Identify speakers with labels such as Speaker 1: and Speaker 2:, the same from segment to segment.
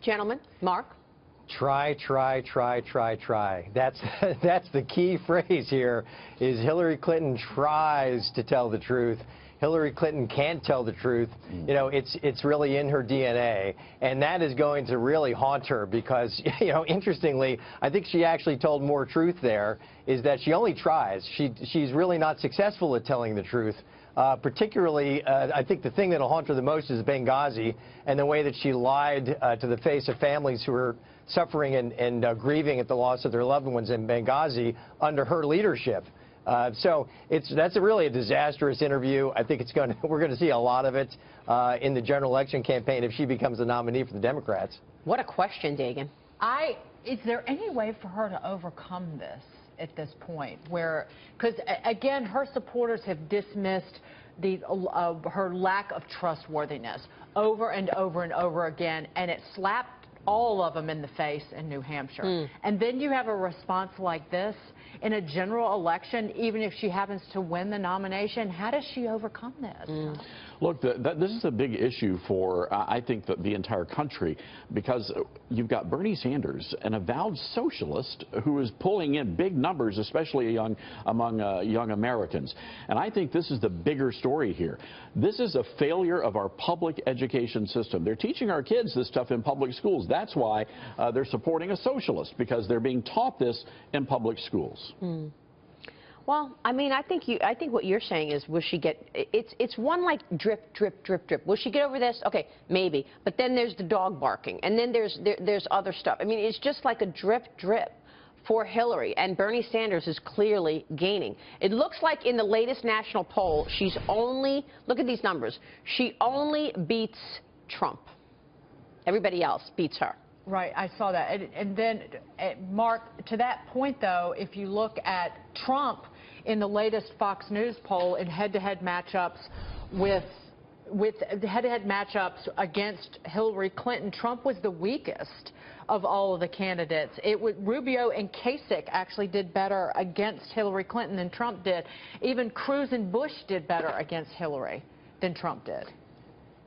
Speaker 1: gentlemen. Mark?
Speaker 2: Try. That's the key phrase here, is Hillary Clinton tries to tell the truth. Hillary Clinton can't tell the truth. You know, it's really in her DNA, and that is going to really haunt her because, you know, interestingly, I think she actually told more truth there, is that she only tries. She's really not successful at telling the truth. Particularly, I think the thing that'll haunt her the most is Benghazi and the way that she lied to the face of families who are suffering and grieving at the loss of their loved ones in Benghazi under her leadership. So that's really a disastrous interview. I think we're going to see a lot of it in the general election campaign if she becomes the nominee for the Democrats.
Speaker 1: What a question, Dagan.
Speaker 3: Is there any way for her to overcome this at this point? Because again, her supporters have dismissed her lack of trustworthiness over and over and over again, and it slapped all of them in the face in New Hampshire. And then you have a response like this in a general election, even if she happens to win the nomination. How does she overcome this?
Speaker 4: Look, this is a big issue for, I think, the entire country, because you've got Bernie Sanders, an avowed socialist who is pulling in big numbers, especially among young Americans. And I think this is the bigger story here. This is a failure of our public education system. They're teaching our kids this stuff in public schools. That's why they're supporting a socialist, because they're being taught this in public schools.
Speaker 1: Well, I mean, I think what you're saying is, will she get? It's one like drip. Will she get over this? Okay, maybe. But then there's the dog barking, and then there's other stuff. I mean, it's just like a drip for Hillary, and Bernie Sanders is clearly gaining. It looks like in the latest national poll, she's only, look at these numbers, she only beats Trump. Everybody else beats her.
Speaker 3: Right, I saw that. And then, Mark, to that point, though, if you look at Trump in the latest Fox News poll in head-to-head matchups matchups against Hillary Clinton, Trump was the weakest of all of the candidates. Rubio and Kasich actually did better against Hillary Clinton than Trump did. Even Cruz and Bush did better against Hillary than Trump did.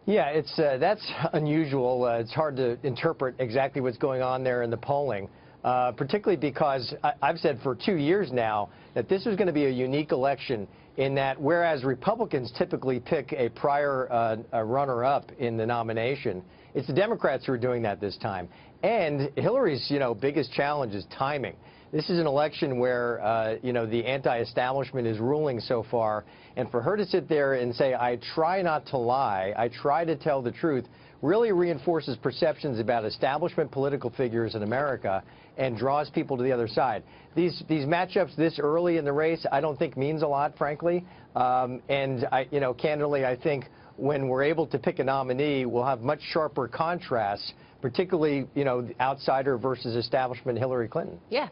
Speaker 2: Yeah, that's unusual. It's hard to interpret exactly what's going on there in the polling, particularly because I've said for 2 years now that this is going to be a unique election in that whereas Republicans typically pick a prior runner-up in the nomination, it's the Democrats who are doing that this time. And Hillary's, biggest challenge is timing. This is an election where, the anti-establishment is ruling so far, and for her to sit there and say, I try not to lie, I try to tell the truth, really reinforces perceptions about establishment political figures in America and draws people to the other side. These matchups this early in the race, I don't think means a lot, frankly, and candidly, I think when we're able to pick a nominee, we'll have much sharper contrasts, particularly, outsider versus establishment Hillary Clinton.
Speaker 1: Yeah.